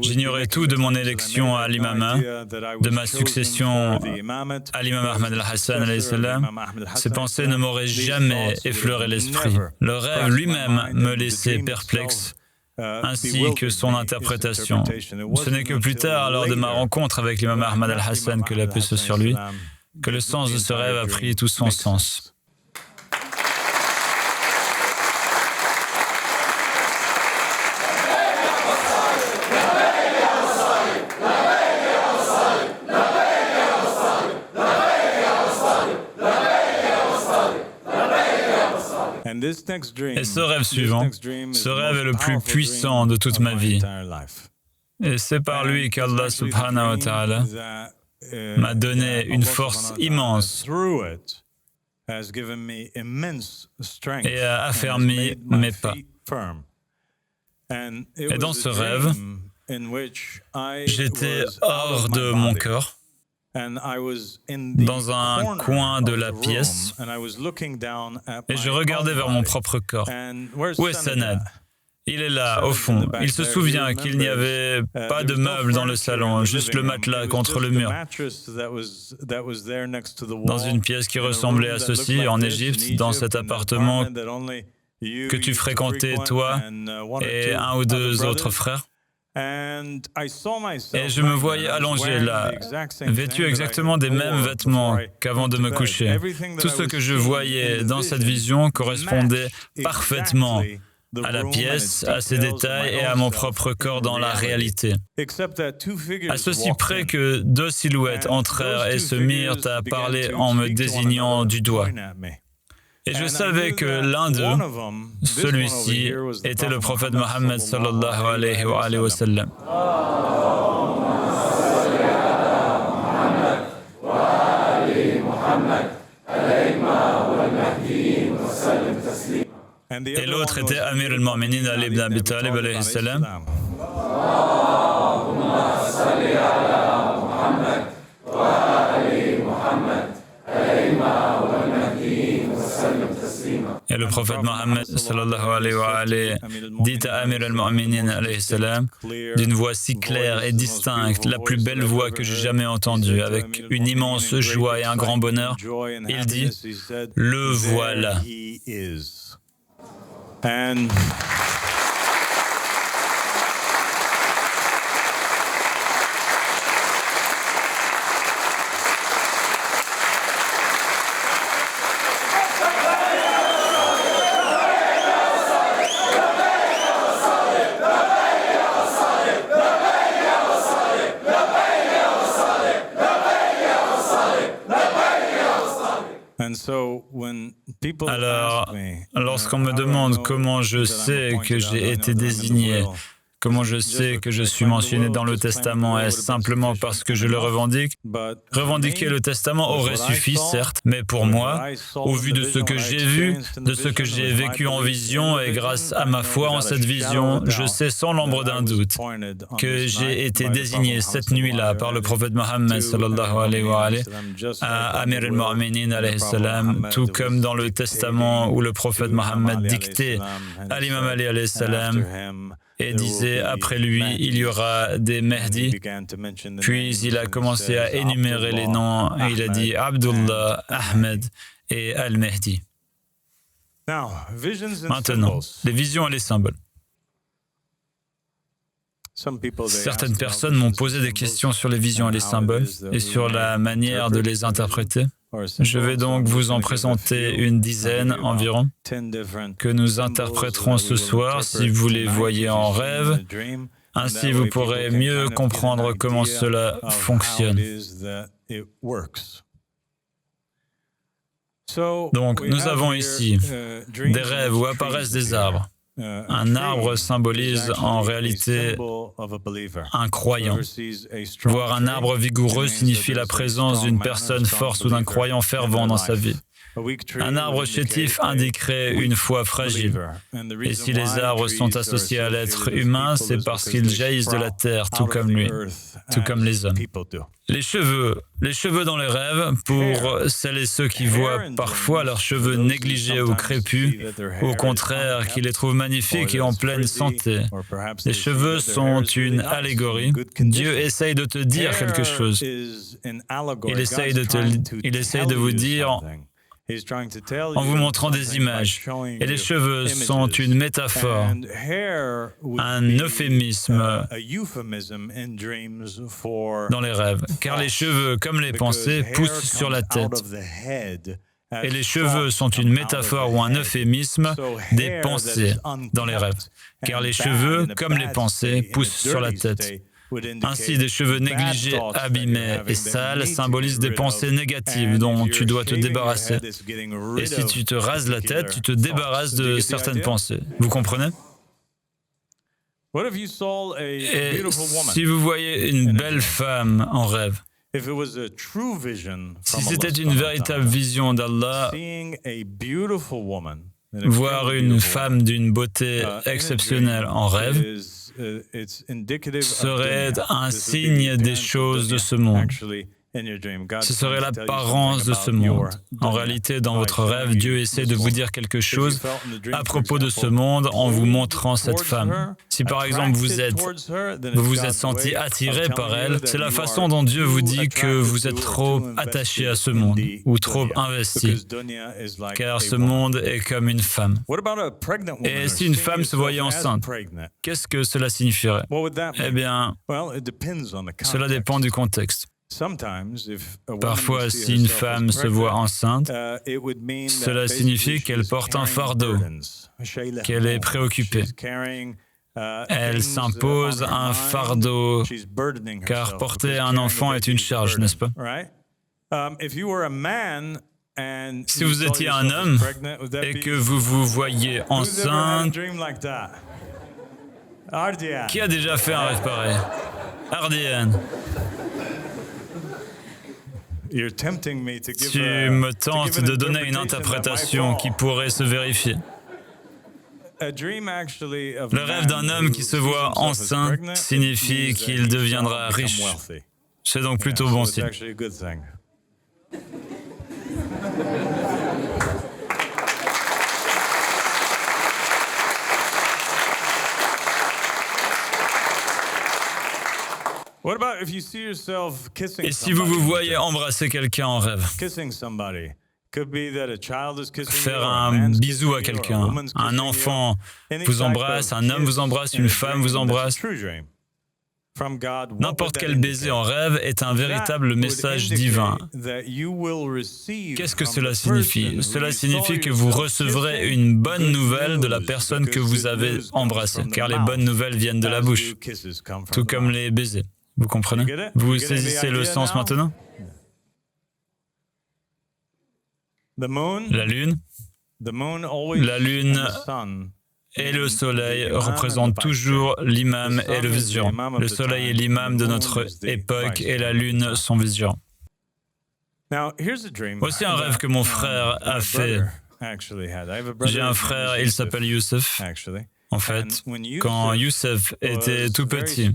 J'ignorais tout de mon élection à l'imama, de ma succession à l'imam Ahmad al-Hassan alayhi salam. Ces pensées ne m'auraient jamais effleuré l'esprit. Le rêve lui-même me laissait perplexe, ainsi que son interprétation. Ce n'est que plus tard, lors de ma rencontre avec l'imam Ahmad al-Hassan, que la paix soit sur lui, que le sens de ce rêve a pris tout son sens. Et ce rêve suivant, ce rêve est le plus puissant de toute ma vie. Et c'est par lui qu'Allah subhanahu wa ta'ala m'a donné une force immense et a affermi mes pas. Et dans ce rêve, j'étais hors de mon corps, dans un coin de la pièce, et je regardais vers mon propre corps. Où est Sanad? Il est là, au fond. Il se souvient qu'il n'y avait pas de meubles dans le salon, juste le matelas contre le mur. Dans une pièce qui ressemblait à ceci, en Égypte, dans cet appartement que tu fréquentais, toi et un ou deux autres frères. Et je me voyais allongé là, vêtu exactement des mêmes vêtements qu'avant de me coucher. Tout ce que je voyais dans cette vision correspondait parfaitement à la pièce, à ses détails et à mon propre corps dans la réalité. À ceci près que deux silhouettes entrèrent et se mirent à parler en me désignant du doigt. Et je savais que l'un d'eux, celui-ci, était le prophète Mohammed sallallahu alayhi wa sallam. Et l'autre était Amir al-Mu'minin Ali ibn Abi Talib alayhi salam. Et le prophète Mohammed sallallahu alayhi wa dit à Amir al-Mu'minin alayhi salam d'une voix si claire et distincte, la plus belle voix que j'ai jamais entendue, avec une immense joie et un grand bonheur, il dit « Le voilà ». Alors, lorsqu'on me demande comment je sais que j'ai été désigné, comment je sais que je suis mentionné dans le Testament, est-ce simplement parce que je le revendique? Revendiquer le Testament aurait suffi, certes, mais pour moi, au vu de ce que j'ai vu, de ce que j'ai vécu en vision et grâce à ma foi en cette vision, je sais sans l'ombre d'un doute que j'ai été désigné cette nuit-là par le prophète Mohammed sallallahu alayhi wa alayhi à Amir al-Mu'minin alayhi salam, tout comme dans le Testament où le prophète Mohammed dictait à l'imam Ali alayhi salam et disait après lui, il y aura des Mahdi. Puis il a commencé à énumérer les noms et il a dit Abdullah, Ahmed et Al-Mahdi. Maintenant, les visions et les symboles. Certaines personnes m'ont posé des questions sur les visions et les symboles et sur la manière de les interpréter. Je vais donc vous en présenter une dizaine environ que nous interpréterons ce soir si vous les voyez en rêve. Ainsi, vous pourrez mieux comprendre comment cela fonctionne. Donc, nous avons ici des rêves où apparaissent des arbres. Un arbre symbolise en réalité un croyant. Voir un arbre vigoureux signifie la présence d'une personne forte ou d'un croyant fervent dans sa vie. Un arbre chétif indiquerait une foi fragile. Et si les arbres sont associés à l'être humain, c'est parce qu'ils jaillissent de la terre, tout comme lui, tout comme les hommes. Les cheveux dans les rêves, pour celles et ceux qui voient parfois leurs cheveux négligés ou crépus, au contraire, qui les trouvent magnifiques et en pleine santé. Les cheveux sont une allégorie. Dieu essaye de te dire quelque chose. Il essaye de vous dire en vous montrant des images. Et les cheveux sont une métaphore, un euphémisme dans les rêves, car les cheveux, comme les pensées, poussent sur la tête. Et les cheveux sont une métaphore ou un euphémisme des pensées dans les rêves, car les cheveux, comme les pensées, poussent sur la tête. Ainsi, des cheveux négligés, abîmés et sales symbolisent des pensées négatives dont tu dois te débarrasser. Et si tu te rases la tête, tu te débarrasses de certaines pensées. Vous comprenez? Et si vous voyez une belle femme en rêve, si c'était une véritable vision d'Allah, voir une femme d'une beauté exceptionnelle en rêve serait un signe des choses de ce monde. Ce serait l'apparence de ce monde. En réalité, dans votre rêve, Dieu essaie de vous dire quelque chose à propos de ce monde en vous montrant cette femme. Si par exemple vous vous êtes senti attiré par elle, c'est la façon dont Dieu vous dit que vous êtes trop attaché à ce monde ou trop investi, car ce monde est comme une femme. Et si une femme se voyait enceinte, qu'est-ce que cela signifierait? Eh bien, cela dépend du contexte. Parfois, si une femme se voit enceinte, cela signifie qu'elle porte un fardeau, qu'elle est préoccupée. Elle s'impose un fardeau, car porter un enfant est une charge, n'est-ce pas? Si vous étiez un homme et que vous vous voyez enceinte, qui a déjà fait un rêve pareil? Ardienne. Tu me tentes de donner une interprétation qui pourrait se vérifier. Le rêve d'un homme qui se voit enceinte signifie qu'il deviendra riche. C'est donc plutôt bon signe. Et si vous vous voyez embrasser quelqu'un en rêve? Faire un bisou à quelqu'un, un enfant vous embrasse, un homme vous embrasse, une femme vous embrasse. N'importe quel baiser en rêve est un véritable message divin. Qu'est-ce que cela signifie? Cela signifie que vous recevrez une bonne nouvelle de la personne que vous avez embrassée, car les bonnes nouvelles viennent de la bouche, tout comme les baisers. Vous comprenez? Vous saisissez le sens maintenant? La Lune et le Soleil représentent toujours l'imam et le vigilant. Le Soleil est l'imam de notre époque et la Lune son vigilant. Voici un rêve que mon frère a fait. J'ai un frère, il s'appelle Youssef. En fait, quand Youssef était tout petit,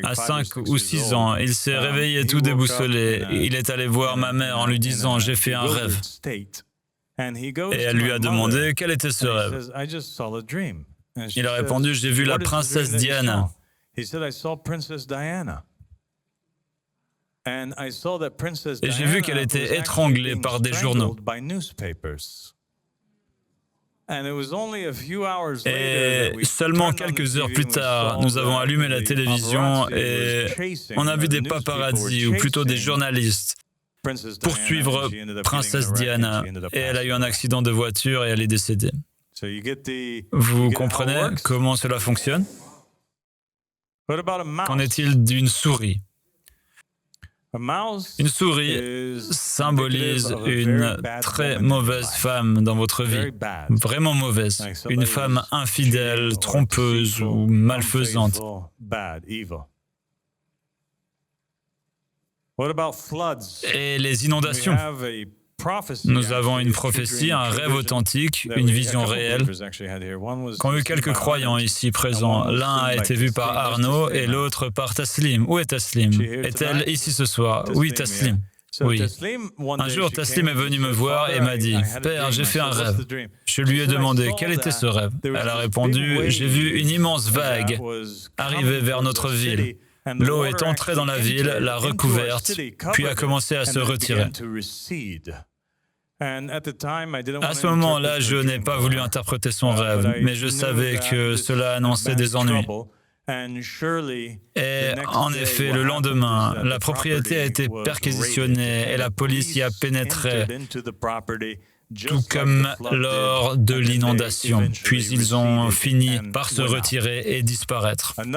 à 5 ou 6 ans, il s'est réveillé tout déboussolé. Il est allé voir ma mère en lui disant « J'ai fait un rêve ». Et elle lui a demandé quel était ce rêve. Il a répondu « J'ai vu la princesse Diana ». Et j'ai vu qu'elle était étranglée par des journaux. Et seulement quelques heures plus tard, nous avons allumé la télévision et on a vu des paparazzis, ou plutôt des journalistes, poursuivre Princesse Diana. Et elle a eu un accident de voiture et elle est décédée. Vous comprenez comment cela fonctionne? Qu'en est-il d'une souris? Une souris symbolise une très mauvaise femme dans votre vie, vraiment mauvaise, une femme infidèle, trompeuse ou malfaisante. Et les inondations? Nous avons une prophétie, un rêve authentique, une vision réelle, qu'ont eu quelques croyants ici présents. L'un a été vu par Arnaud et l'autre par Taslim. Où est Taslim? Est-elle ici ce soir? Oui, Taslim. Oui. Un jour, Taslim est venue me voir et m'a dit « Père, j'ai fait un rêve ». Je lui ai demandé quel était ce rêve. Elle a répondu « J'ai vu une immense vague arriver vers notre ville. L'eau est entrée dans la ville, l'a recouverte, puis a commencé à se retirer. » À ce moment-là, je n'ai pas voulu interpréter son rêve, mais je savais que cela annonçait des ennuis. Et en effet, le lendemain, la propriété a été perquisitionnée et la police y a pénétré, tout comme lors de l'inondation. Puis ils ont fini par se retirer et disparaître. Un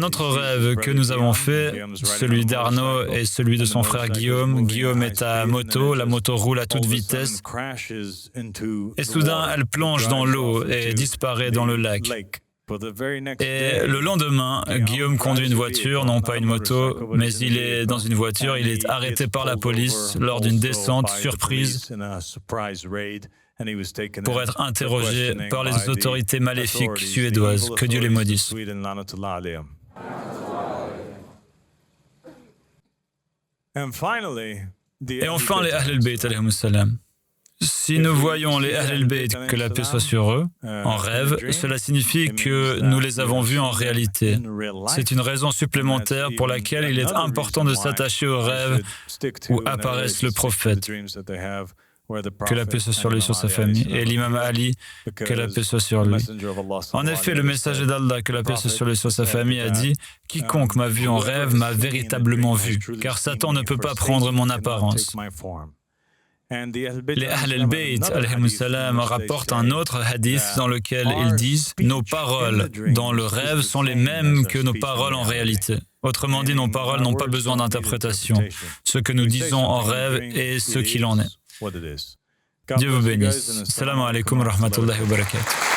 autre rêve que nous avons fait, celui d'Arnaud et celui de son frère Guillaume. Guillaume est à moto, la moto roule à toute vitesse et soudain elle plonge dans l'eau et disparaît dans le lac. Et le lendemain, Guillaume conduit une voiture, non pas une moto, mais il est dans une voiture, il est arrêté par la police lors d'une descente surprise pour être interrogé par les autorités maléfiques suédoises. Que Dieu les maudisse. Et enfin, les Ahl al-Bayt alayhim salam. Si nous voyons les Ahl al-Bayt, que la paix soit sur eux, en rêve, cela signifie que nous les avons vus en réalité. C'est une raison supplémentaire pour laquelle il est important de s'attacher aux rêves où apparaissent le prophète, que la paix soit sur lui, sur sa famille, et l'imam Ali, que la paix soit sur lui. En effet, le messager d'Allah, que la paix soit sur lui, sur sa famille, a dit « Quiconque m'a vu en rêve m'a véritablement vu, car Satan ne peut pas prendre mon apparence ». Les Ahl al-Bayt alayhim salam rapportent un autre hadith dans lequel ils disent « Nos paroles dans le rêve sont les mêmes que nos paroles en réalité ». Autrement dit, nos paroles n'ont pas besoin d'interprétation. Ce que nous disons en rêve est ce qu'il en est. Dieu vous bénisse. Assalamu alaikum wa rahmatullahi wa barakatuh.